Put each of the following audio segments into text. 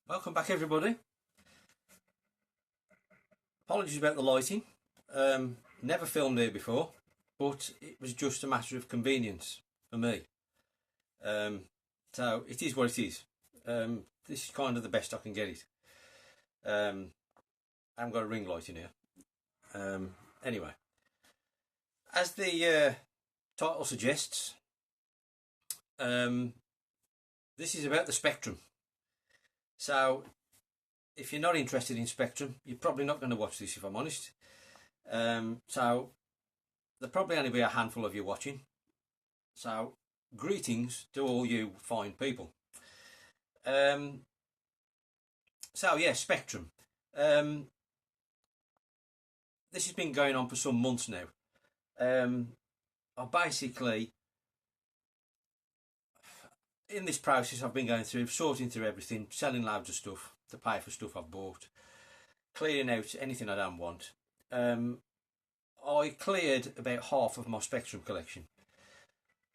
Welcome back, everybody. Apologies about the lighting. Never filmed here before, but it was just a matter of convenience for me. So it is what it is. This is kind of the best I can get it. I haven't got a ring light in here. Anyway, as the title suggests, this is about the Spectrum. So if you're not interested in Spectrum, you're probably not going to watch this, if I'm honest. So there'll probably only be a handful of you watching. So greetings to all you fine people. So yeah, Spectrum. This has been going on for some months now. I basically, in this process, I've been going through, sorting through everything, selling loads of stuff to pay for stuff I've bought, clearing out anything I don't want. I cleared about half of my Spectrum collection,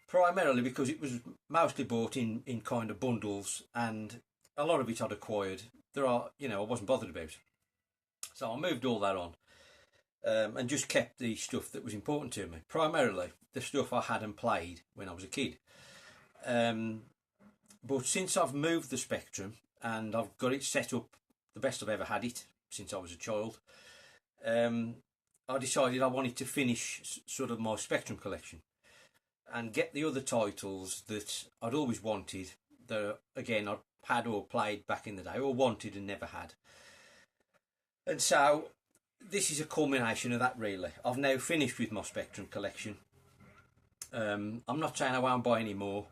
primarily because it was mostly bought in kind of bundles, and a lot of it I'd acquired. I wasn't bothered about. So I moved all that on, and just kept the stuff that was important to me, primarily the stuff I hadn't played when I was a kid. But since I've moved the Spectrum and I've got it set up the best I've ever had it since I was a child, I decided I wanted to finish sort of my Spectrum collection and get the other titles that I'd always wanted, that again I'd had or played back in the day, or wanted and never had. And so this is a culmination of that, really. I've now finished with my Spectrum collection. I'm not saying I won't buy any more,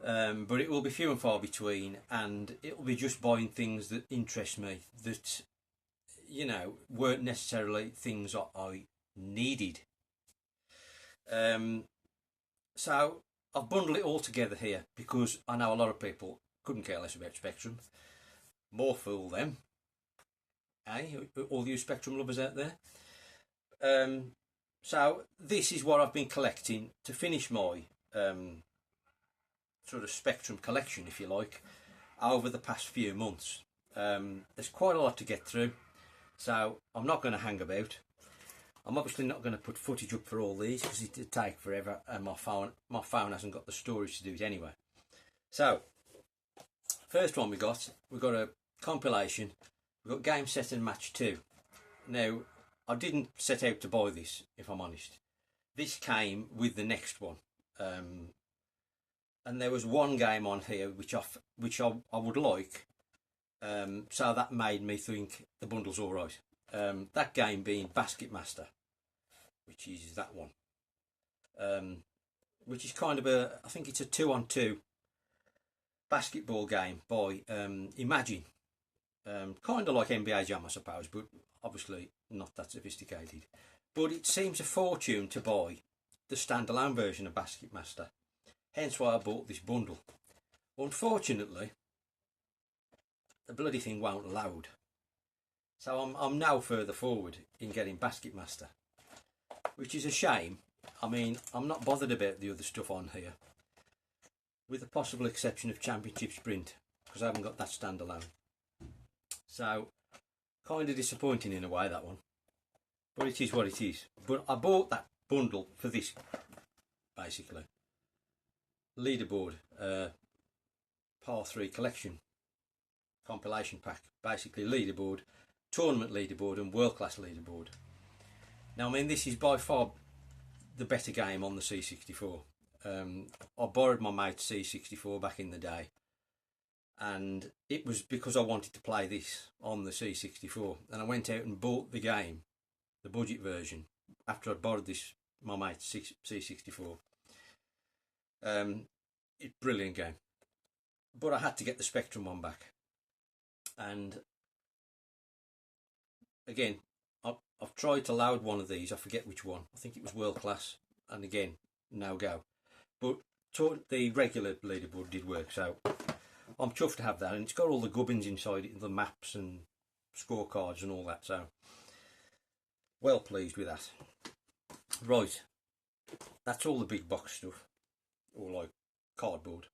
but it will be few and far between, and it will be just buying things that interest me, that weren't necessarily things that I needed. So I've bundled it all together here because I know a lot of people couldn't care less about Spectrum. More fool them. All you Spectrum lovers out there. So this is what I've been collecting to finish my sort of Spectrum collection, if you like, over the past few months. There's quite a lot to get through, so I'm not going to hang about. I'm obviously not going to put footage up for all these because it'd take forever, and my phone hasn't got the storage to do it anyway. So first one we've got a compilation. We've got Game Set and Match 2. Now, I didn't set out to buy this, if I'm honest. This came with the next one. And there was one game on here which I would like. So that made me think the bundle's alright. That game being Basketmaster, which is that one. Which is kind of I think it's a 2-on-2 basketball game by Imagine. Kind of like NBA Jam, I suppose, but obviously not that sophisticated. But it seems a fortune to buy the standalone version of Basketmaster, hence why I bought this bundle. Unfortunately, the bloody thing won't load, so I'm now further forward in getting Basketmaster, which is a shame. I mean, I'm not bothered about the other stuff on here, with the possible exception of Championship Sprint, because I haven't got that standalone. So, kind of disappointing in a way, that one. But it is what it is. But I bought that bundle for this, basically. Leaderboard, Par 3 collection, compilation pack. Basically leaderboard, tournament leaderboard and world class leaderboard. Now, I mean, this is by far the better game on the C64. I borrowed my mate's C64 back in the day, and it was because I wanted to play this on the C64, and I went out and bought the game, the budget version, after I'd borrowed my mate's C64. It's a brilliant game, but I had to get the Spectrum one back, and again I've tried to load one of these. I forget which one. I think it was world class, and again, no go. But the regular leaderboard did work, so I'm chuffed to have that, and it's got all the gubbins inside it, the maps and scorecards and all that, so well pleased with that. Right, that's all the big box stuff. or like cardboard.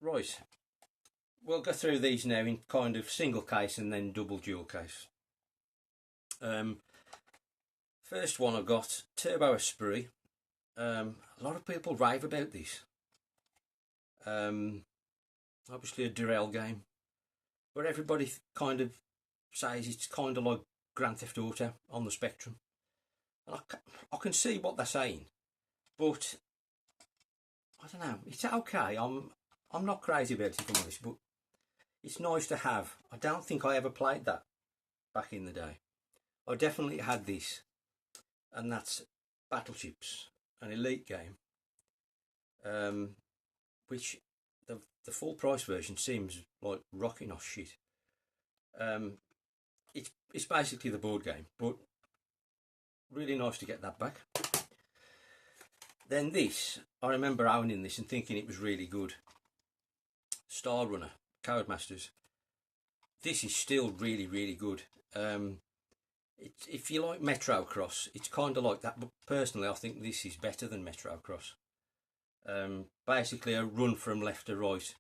Right, we'll go through these now in kind of single case and then double dual case. First one I got, Turbo Esprit. A lot of people rave about this. Obviously a Durrell game, but everybody kind of says it's kind of like Grand Theft Auto on the Spectrum. And I can see what they're saying, but I don't know. It's okay. I'm not crazy about it, if I'm honest, but it's nice to have. I don't think I ever played that back in the day. I definitely had this, and that's Battleships, an Elite game, which the full price version seems like rocking off shit. It's basically the board game, but really nice to get that back. Then this, I remember owning this and thinking it was really good. Star Runner, Codemasters. This is still really, really good. If you like Metro Cross, it's kind of like that, but personally I think this is better than Metro Cross. Basically a run from left to right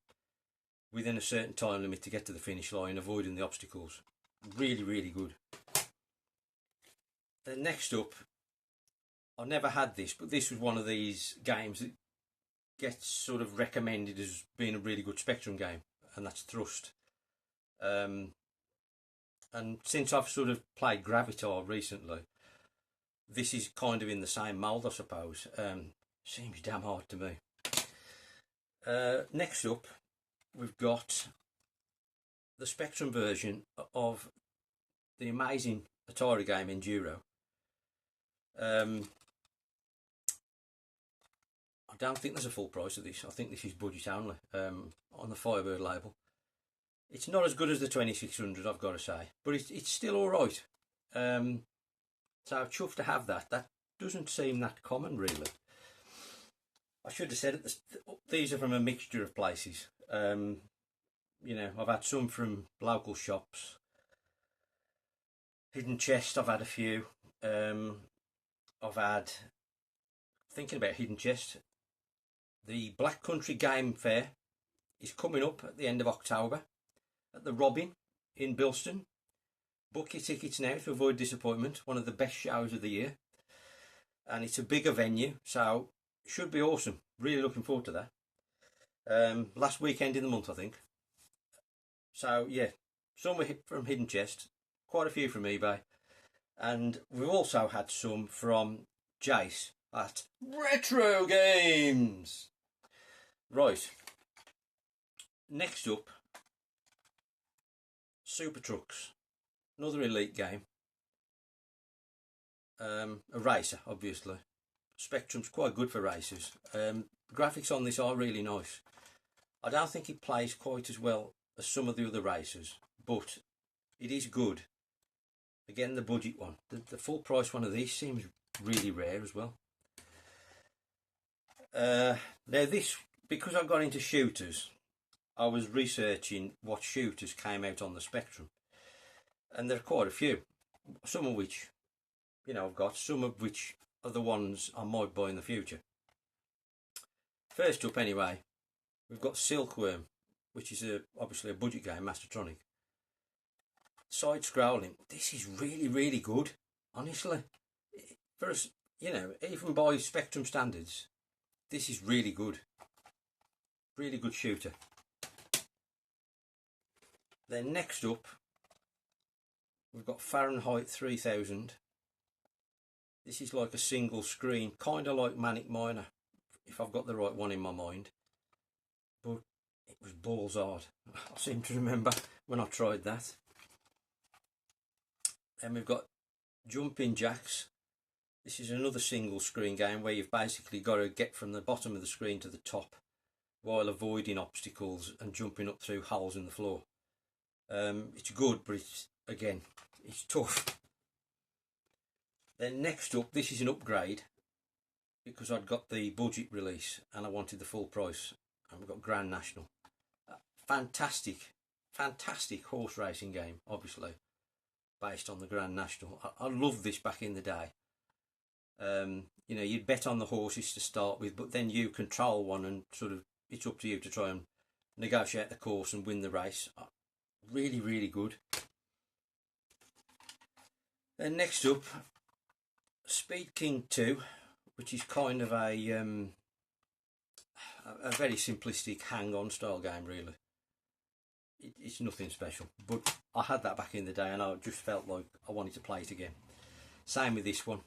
within a certain time limit to get to the finish line, avoiding the obstacles. Really, really good. Then next up, I never had this, but this was one of these games that gets sort of recommended as being a really good Spectrum game, and that's Thrust. And since I've sort of played Gravitar recently, this is kind of in the same mould, I suppose. Seems damn hard to me. Next up, we've got the Spectrum version of the amazing Atari game Enduro. I don't think there's a full price of this. I think this is budget only, on the Firebird label. It's not as good as the 2600, I've got to say, but it's still all right. So I'm chuffed to have that. That doesn't seem that common, really. I should have said it. These are from a mixture of places. You know, I've had some from local shops. Hidden Chest, I've had a few. I've had, thinking about Hidden Chest, the Black Country Game Fair is coming up at the end of October at the Robin in Bilston. Book your tickets now to avoid disappointment. One of the best shows of the year. And it's a bigger venue, so it should be awesome. Really looking forward to that. Last weekend in the month, I think. So, yeah, some were from Hidden Chest, quite a few from eBay. And we've also had some from Jace at Retro Games. Right. Next up, Super Trucks. Another Elite game. A racer, obviously. Spectrum's quite good for racers. Graphics on this are really nice. I don't think it plays quite as well as some of the other racers, but it is good. Again, the budget one. The full price one of these seems really rare as well. Now this, because I got into shooters, I was researching what shooters came out on the Spectrum, and there are quite a few. Some of which, you know, I've got. Some of which are the ones I might buy in the future. First up, anyway, we've got Silkworm, which is obviously a budget game, Mastertronic. Side scrolling. This is really, really good. Honestly, for us, you know, even by Spectrum standards, this is really good. Really good shooter. Then next up, we've got Fahrenheit 3000. This is like a single screen, kind of like Manic Miner, if I've got the right one in my mind. But it was balls hard. I seem to remember when I tried that. Then we've got Jumping Jacks. This is another single screen game where you've basically got to get from the bottom of the screen to the top while avoiding obstacles and jumping up through holes in the floor. It's good, but it's tough. Then next up, this is an upgrade because I'd got the budget release and I wanted the full price. And we've got Grand National. Fantastic horse racing game, obviously, based on the Grand National. I loved this back in the day. you know, you'd bet on the horses to start with, but then you control one and sort of it's up to you to try and negotiate the course and win the race. Really, really good. Then next up, Speed King 2, which is kind of a very simplistic hang-on style game, really. It's nothing special, but I had that back in the day and I just felt like I wanted to play it again. Same with this one,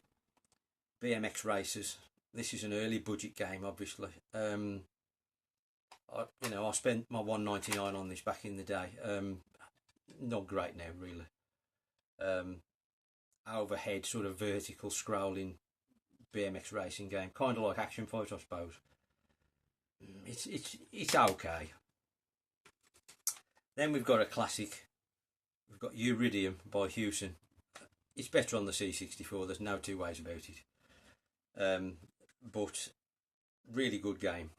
BMX Racers. This is an early budget game, obviously. I spent my $1.99 on this back in the day. Not great now, really. Overhead, sort of vertical scrolling BMX racing game, kind of like Action Fight, I suppose. It's okay. Then we've got a classic. We've got Uridium by Hewson. It's better on the C64. There's no two ways about it. But really good game.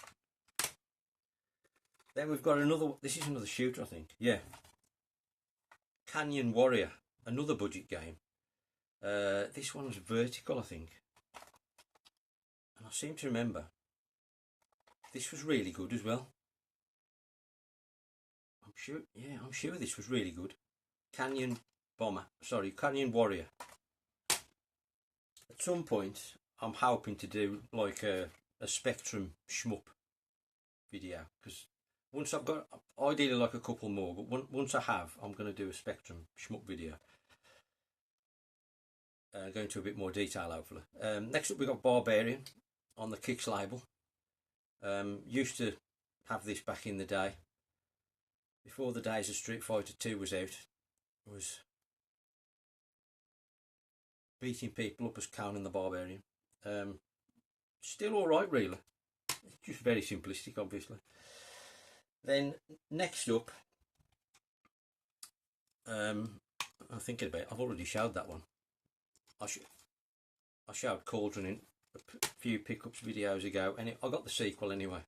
Then we've got another. This is another shooter, I think. Yeah. Canyon Warrior, another budget game. This one's vertical, I think. And I seem to remember this was really good as well. I'm sure this was really good. Canyon Warrior. At some point, I'm hoping to do like a Spectrum shmup video, because once I've got, ideally like a couple more, but once I have, I'm going to do a Spectrum shmup video. Go into a bit more detail, hopefully. Next up, we've got Barbarian on the Kicks label. Used to have this back in the day. Before the days of Street Fighter 2 was out, I was beating people up as Conan the Barbarian. Still alright, really. It's just very simplistic, obviously. Then next up, I'm thinking about it. I've already showed that one. I showed Cauldron in a few pickups videos ago, and I got the sequel anyway.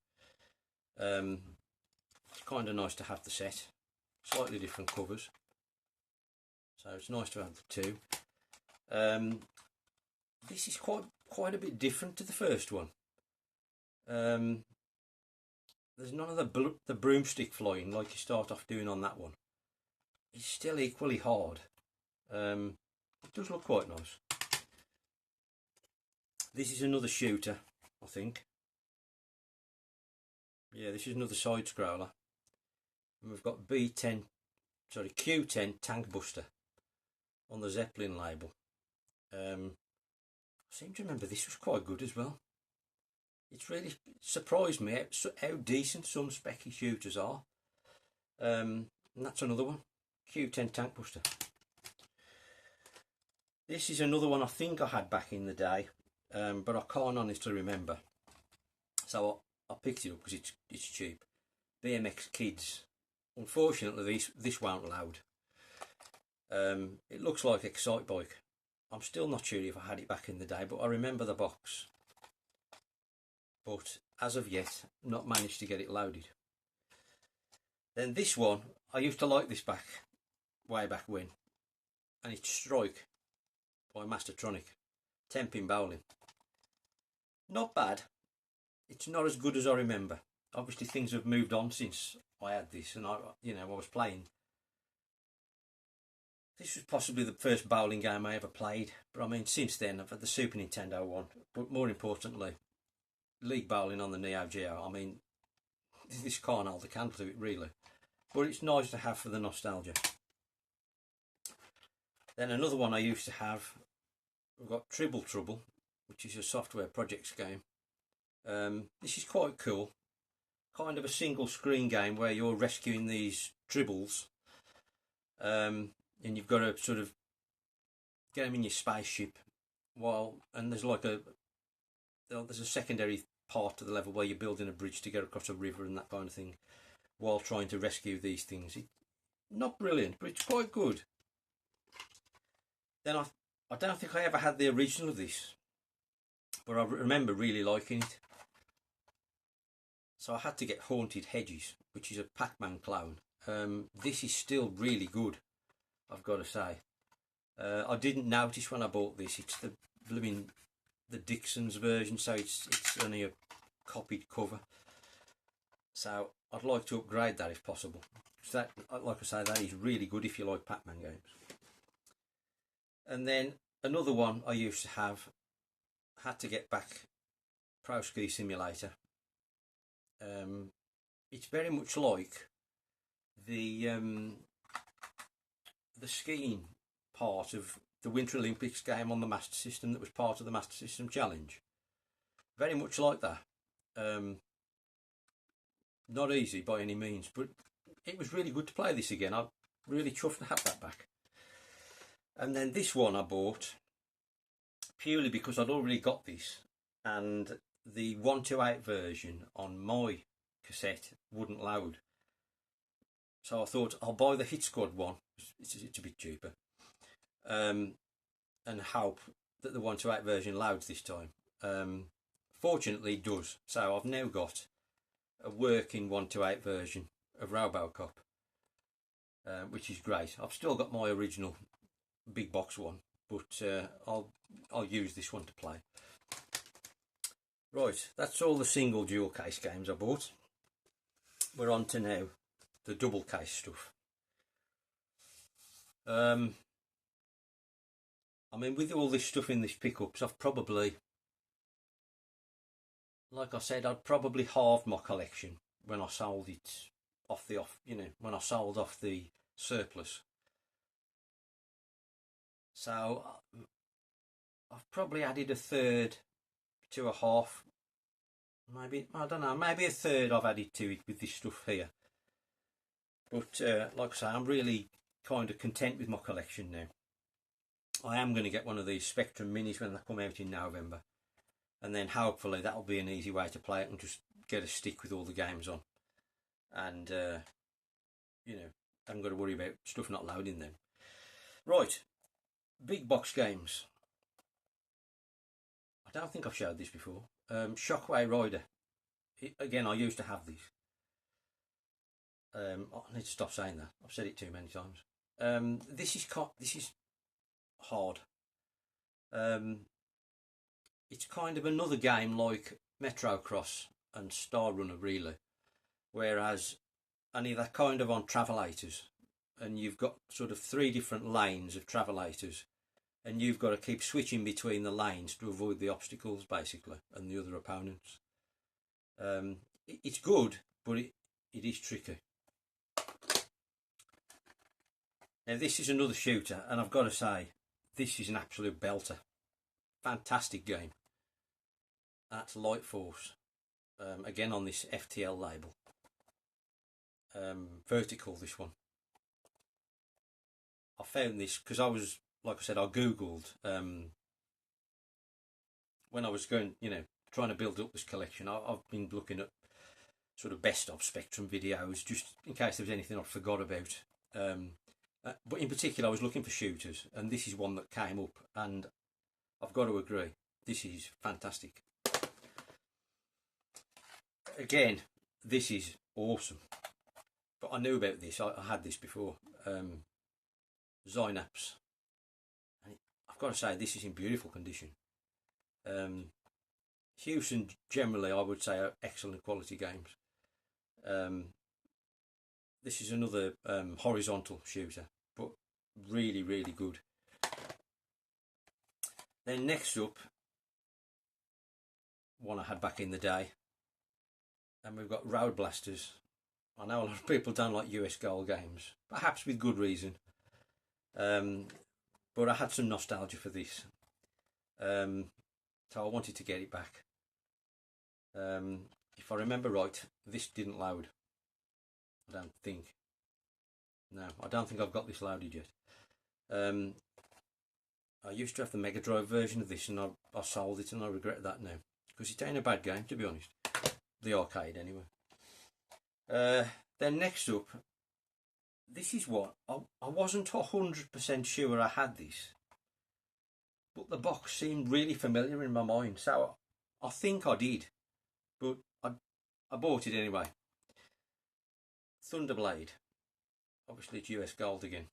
It's kind of nice to have the set, slightly different covers, so it's nice to have the two. This is quite a bit different to the first one. There's none of the broomstick flying like you start off doing on that one. It's still equally hard. It does look quite nice. This is another shooter, I think. Yeah, this is another side scroller. And we've got Q10 Tank Buster on the Zeppelin label. I seem to remember this was quite good as well. It's really surprised me how decent some specky shooters are. And that's another one, Q10 Tank Buster. This is another one I think I had back in the day, but I can't honestly remember. So I picked it up because it's cheap. BMX Kids. Unfortunately, this won't load. It looks like Excite Bike. I'm still not sure if I had it back in the day, but I remember the box. But as of yet, not managed to get it loaded. Then this one, I used to like this way back when, and it's Strike by Mastertronic, 10-pin bowling. Not bad. It's not as good as I remember. Obviously, things have moved on since I had this, and I was playing. This was possibly the first bowling game I ever played, but I mean, since then I've had the Super Nintendo one, but more importantly, League Bowling on the Neo Geo. I mean, this can't hold a candle to it, really, but it's nice to have for the nostalgia. Then another one I used to have, we've got Tribble Trouble, which is a Software Projects game. This is quite cool. Kind of a single screen game where you're rescuing these tribbles, and you've got to sort of get them in your spaceship and there's like there's a secondary part to the level where you're building a bridge to get across a river and that kind of thing while trying to rescue these things. It's not brilliant, but it's quite good. Then I don't think I ever had the original of this, but I remember really liking it. So I had to get Haunted Hedges, which is a Pac-Man clone. This is still really good, I've got to say. I didn't notice when I bought this. It's the the Dixon's version, so it's only a copied cover. So I'd like to upgrade that if possible. So that, like I say, that is really good if you like Pac-Man games. And then another one I used to have, had to get back, Pro Ski Simulator. It's very much like the skiing part of the Winter Olympics game on the Master System that was part of the Master System Challenge. Very much like that. Not easy by any means, but it was really good to play this again. I'm really chuffed to have that back. And then this one I bought purely because I'd already got this, and the 128 version on my cassette wouldn't load. So I thought I'll buy the Hit Squad one. It's a bit cheaper. And hope that the 128 version loads this time. Fortunately it does. So I've now got a working 128 version of Robocop, which is great. I've still got my original big box one, but I'll use this one to play. Right, that's all the single dual case games I bought. We're on to now the double case stuff. I mean, with all this stuff in this pickups, I've probably, like I said, I'd probably halved my collection when I sold it when I sold off the surplus. So I've probably added a third to a half, maybe, I don't know, maybe a third I've added to it with this stuff here. But like I say, I'm really kind of content with my collection now. I am going to get one of these Spectrum Minis when they come out in November, and then hopefully that'll be an easy way to play it and just get a stick with all the games on, and I haven't got to worry about stuff not loading then. Right, big box games. I don't think I've showed this before. Shockwave Rider. Again, I used to have these. I need to stop saying that. I've said it too many times. This is hard. It's kind of another game like Metrocross and Star Runner, really, whereas only they're kind of on travelators, and you've got sort of 3 different lanes of travelators, and you've got to keep switching between the lanes to avoid the obstacles, basically, and the other opponents. It's good, but it is tricky. Now this is another shooter, and I've got to say, this is an absolute belter. Fantastic game. That's Light Force. Again on this FTL label. Vertical, this one. I found this because I was, like I said, I googled when I was going, trying to build up this collection. I've been looking at sort of best of Spectrum videos just in case there was anything I forgot about. But in particular, I was looking for shooters, and this is one that came up, and I've got to agree, this is fantastic. Again, this is awesome. But I knew about this. I had this before. Synapse. I've got to say, this is in beautiful condition. Hewson generally, I would say, are excellent quality games. This is another horizontal shooter, but really, really good. Then next up, one I had back in the day, and we've got Road Blasters. I know a lot of people don't like US Gold games, perhaps with good reason. But I had some nostalgia for this, so I wanted to get it back. If I remember right, this didn't load. I don't think. No, I don't think I've got this loaded yet. I used to have the Mega Drive version of this, and I sold it, and I regret that now, because it ain't a bad game, to be honest. The arcade, anyway. Then next up, this is what I wasn't 100% sure I had this, but the box seemed really familiar in my mind, so I think I did, but I bought it anyway. Thunderblade. Obviously it's US Gold again.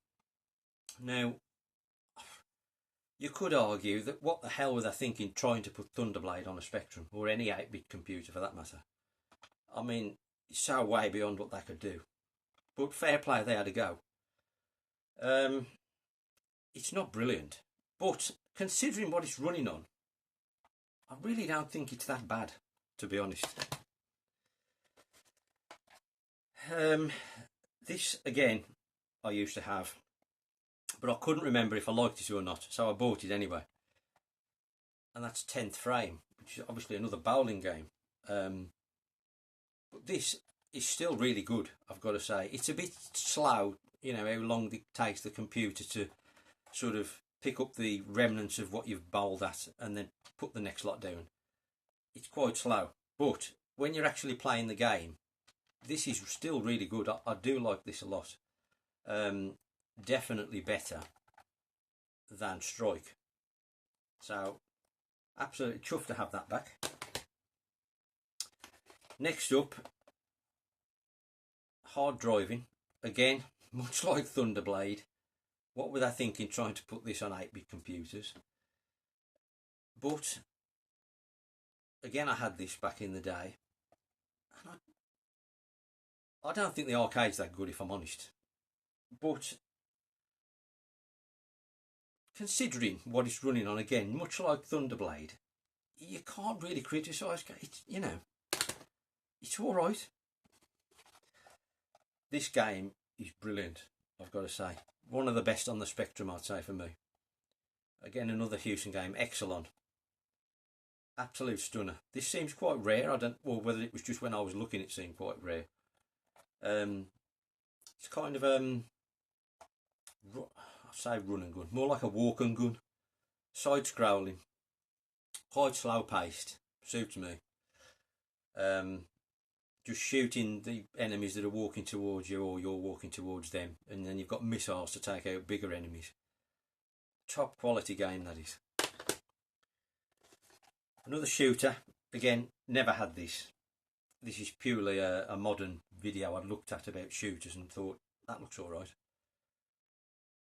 Now, You could argue that what the hell were they thinking trying to put Thunderblade on a Spectrum, or any 8-bit computer for that matter? I mean, it's so way beyond what they could do. But fair play, they had a go. It's not brilliant, but considering what it's running on, I really don't think it's that bad, to be honest. This, again, I used to have, but I couldn't remember if I liked it or not, so I bought it anyway. And that's 10th Frame, which is obviously another bowling game. But this is still really good, I've got to say. It's a bit slow, you know, how long it takes the computer to sort of pick up the remnants of what you've bowled at and then put the next lot down. It's quite slow, but when you're actually playing the game, this is still really good. I do like this a lot. Definitely better than Strike. So, absolutely chuffed to have that back. Next up, hard driving. Again, much like Thunderblade. What were they thinking trying to put this on 8-bit computers? But, again, I had this back in the day. And I don't think the arcade's that good, if I'm honest. But considering what it's running on, again, much like Thunderblade, you can't really criticise it. You know, it's all right. This game is brilliant, I've got to say. One of the best on the Spectrum, I'd say, for me. Again, another Hewson game, Exelon. Absolute stunner. This seems quite rare. I don't, well, whether it was just when I was looking, it seemed quite rare. It's kind of I'd say run and gun, more like a walk and gun, side scrolling, quite slow paced, suits me. Just shooting the enemies that are walking towards you, or you're walking towards them, and then you've got missiles to take out bigger enemies. Top quality game, that is. Another shooter, again, never had this. This is purely a modern video I'd looked at about shooters and thought, that looks alright.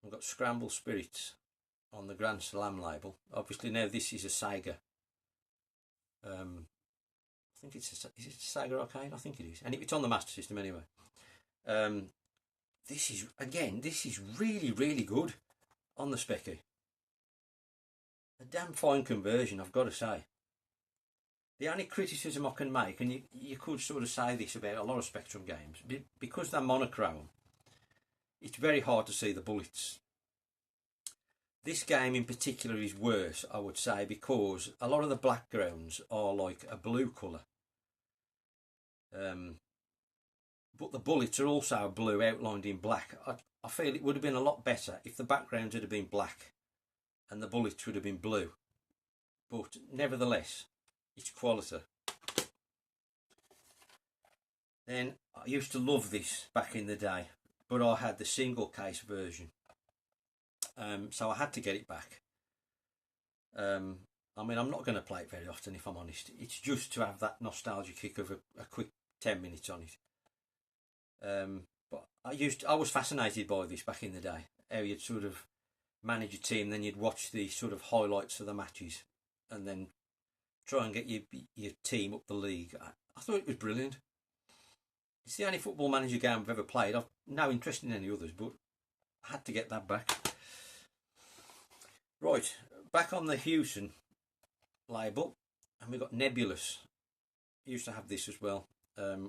I've got Scramble Spirits on the Grand Slam label. Obviously now this is a Sega. I think is it a Sega Arcade? I think it is. And it's on the Master System anyway. This is really, really good on the Specky. A damn fine conversion, I've got to say. The only criticism I can make, and you could sort of say this about a lot of Spectrum games, because they're monochrome, it's very hard to see the bullets. This game in particular is worse, I would say, because a lot of the backgrounds are like a blue colour. But the bullets are also blue, outlined in black. I feel it would have been a lot better if the backgrounds had been black and the bullets would have been blue. But nevertheless, it's quality. Then I used to love this back in the day, but I had the single case version, so I had to get it back. I mean, I'm not going to play it very often, if I'm honest. It's just to have that nostalgia kick of a quick 10 minutes on it. But I was fascinated by this back in the day. How you'd sort of manage a team, then you'd watch the sort of highlights of the matches, and then try and get your team up the league. I thought it was brilliant. It's the only Football Manager game I've ever played. I've no interest in any others, but I had to get that back. Right, back on the Hewson label, and we've got Nebulous. I used to have this as well.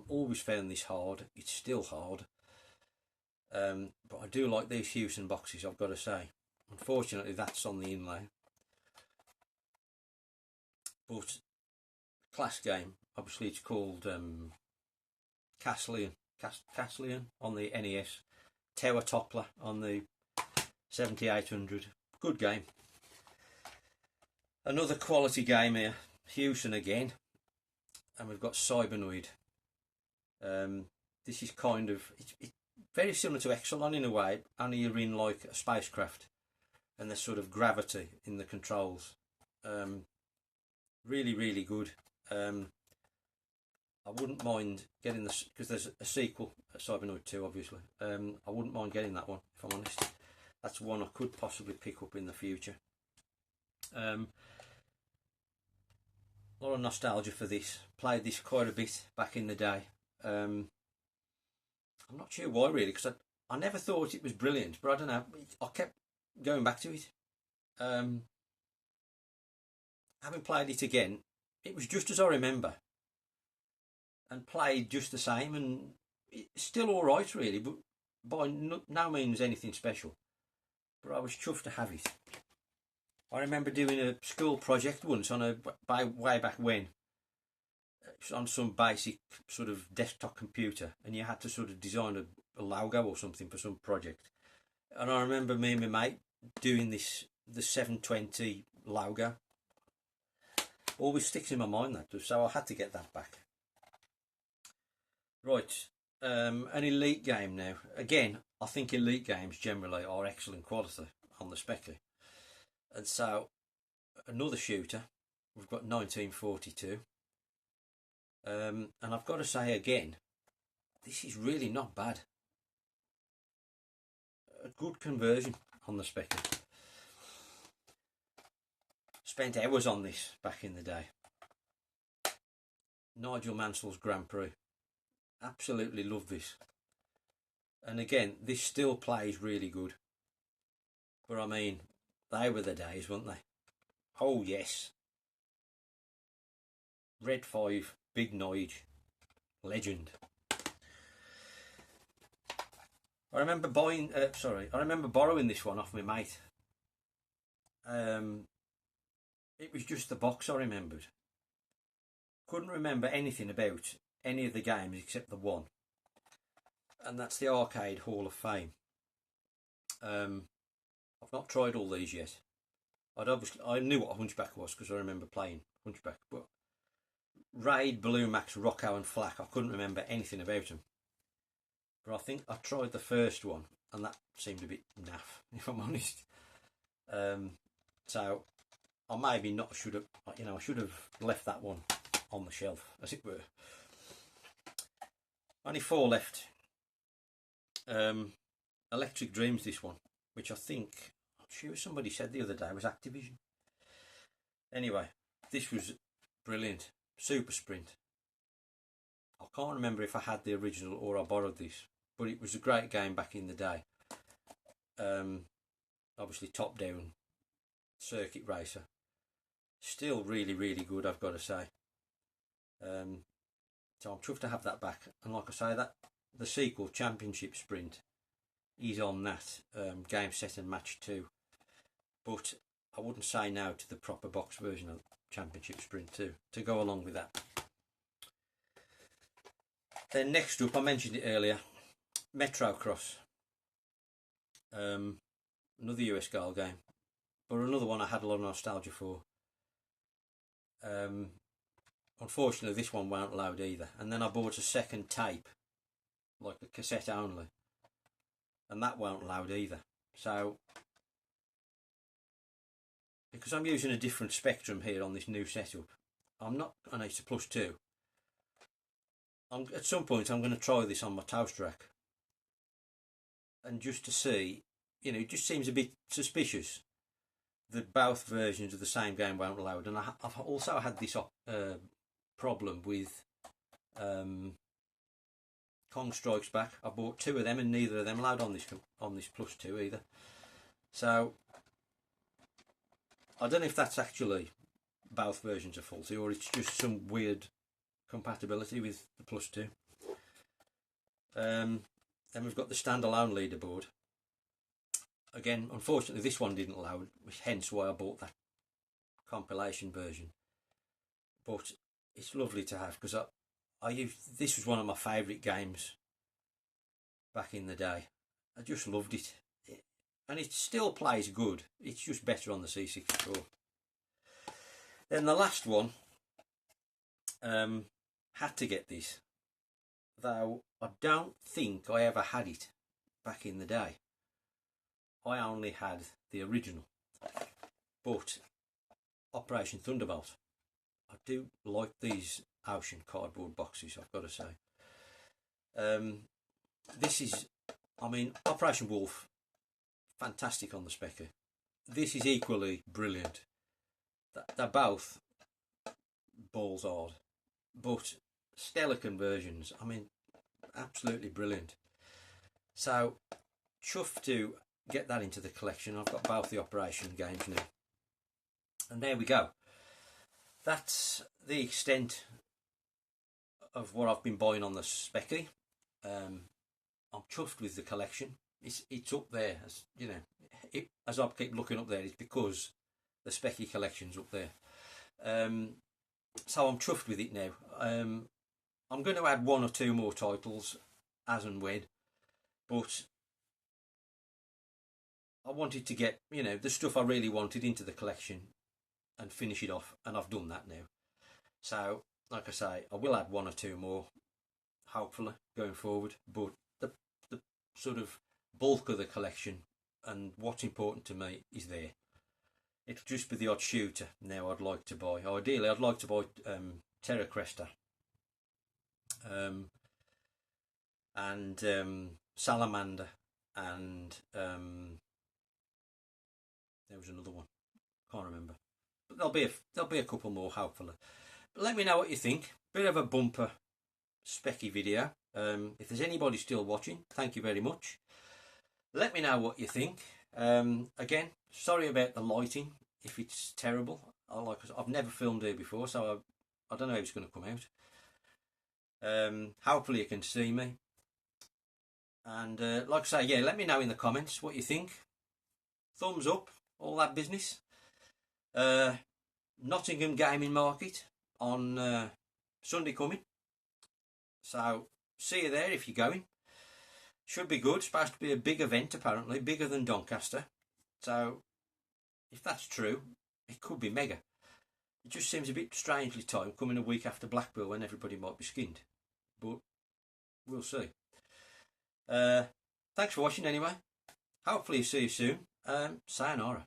Always found this hard. It's still hard. But I do like these Hewson boxes, I've got to say. Unfortunately, that's on the inlay. But class game, obviously it's called Castlian on the NES, Tower Toppler on the 7800. Good game. Another quality game here, Hewson again, and we've got Cybernoid. This is kind of it's very similar to Exelon in a way, only you're in like a spacecraft, and there's sort of gravity in the controls. Really, really good. I wouldn't mind getting this, because there's a sequel, Cybernoid 2 obviously. I wouldn't mind getting that one, if I'm honest. That's one I could possibly pick up in the future. A lot of nostalgia for this. Played this quite a bit back in the day. I'm not sure why really, because I never thought it was brilliant, but I don't know. I kept going back to it. Having played it again, it was just as I remember, and played just the same, and it's still all right really, but by no means anything special. But I was chuffed to have it. I remember doing a school project once on way back when, on some basic sort of desktop computer, and you had to sort of design a logo or something for some project. And I remember me and my mate doing the 720 logo. Always sticks in my mind, that does, so I had to get that back. Right, an elite game now. Again, I think elite games generally are excellent quality on the Specky. And so, another shooter, we've got 1942. And I've got to say again, this is really not bad. A good conversion on the Specky. Spent hours on this back in the day. Nigel Mansell's Grand Prix. Absolutely love this. And again, this still plays really good. But I mean, they were the days, weren't they? Oh yes. Red 5, Big Nige, legend. I remember borrowing this one off my mate. It was just the box I remembered. Couldn't remember anything about any of the games except the one, and that's the Arcade Hall of Fame. I've not tried all these yet. I knew what a Hunchback was because I remember playing Hunchback, but Raid, Blue Max, Rocco and Flak, I couldn't remember anything about them. But I think I tried the first one and that seemed a bit naff, if I'm honest. So I maybe not should have, I should have left that one on the shelf, as it were. Only 4 left. Electric Dreams, this one, which I think, I'm sure somebody said the other day was Activision. Anyway, this was brilliant. Super Sprint. I can't remember if I had the original or I borrowed this, but it was a great game back in the day. Obviously top down circuit racer. Still really, really good, I've got to say. So I'm chuffed to have that back. And like I say, that the sequel, Championship Sprint, is on that game set and match 2. But I wouldn't say no to the proper box version of Championship Sprint 2 to go along with that. Then next up, I mentioned it earlier, Metro Cross. Another US Goal game, but another one I had a lot of nostalgia for. Unfortunately, this one weren't allowed either. And then I bought a second tape, like a cassette only, and that weren't allowed either. So, because I'm using a different Spectrum here on this new setup, I'm not, and it's a +2. At some point I'm going to try this on my toast rack, and just to see, it just seems a bit suspicious that both versions of the same game weren't allowed. And I've also had this problem with Kong Strikes Back. I bought 2 of them and neither of them allowed on this +2 either. So I don't know if that's actually both versions are faulty or it's just some weird compatibility with the +2. Then we've got the standalone leaderboard. Again, unfortunately this one didn't allow it, hence why I bought that compilation version. But it's lovely to have, because this was one of my favourite games back in the day. I just loved it. And it still plays good, it's just better on the C64. Then the last one, had to get this, though I don't think I ever had it back in the day. I only had the original, but Operation Thunderbolt. I do like these Ocean cardboard boxes, I've got to say. This is, Operation Wolf, fantastic on the Specky. This is equally brilliant. they're both balls hard, but stellar conversions. I mean, absolutely brilliant. So chuffed to get that into the collection. I've got both the Operation games now, and there we go. That's the extent of what I've been buying on the Specky. I'm chuffed with the collection. It's up there, as you know. As I keep looking up there, it's because the Specky collection's up there. So I'm chuffed with it now. I'm going to add one or two more titles as and when, but I wanted to get, you know, the stuff I really wanted into the collection and finish it off, and I've done that now. So, like I say, I will add one or two more, hopefully, going forward, but the sort of bulk of the collection and what's important to me is there. It'll just be the odd shooter now I'd like to buy. Ideally, I'd like to buy Terra Cresta and Salamander, and there was another one, can't remember. But there'll be a couple more, hopefully. But let me know what you think. Bit of a bumper Specky video. If there's anybody still watching, thank you very much. Let me know what you think. Again, sorry about the lighting if it's terrible. I've never filmed here before, so I don't know how it's going to come out. Hopefully you can see me. And like I say, yeah, let me know in the comments what you think. Thumbs up, all that business. Nottingham Gaming Market on Sunday coming. So see you there if you're going. Should be good. It's supposed to be a big event, apparently, bigger than Doncaster. So if that's true, it could be mega. It just seems a bit strangely timed, coming a week after Blackpool when everybody might be skinned. But we'll see. Thanks for watching anyway. Hopefully see you soon. Sayonara.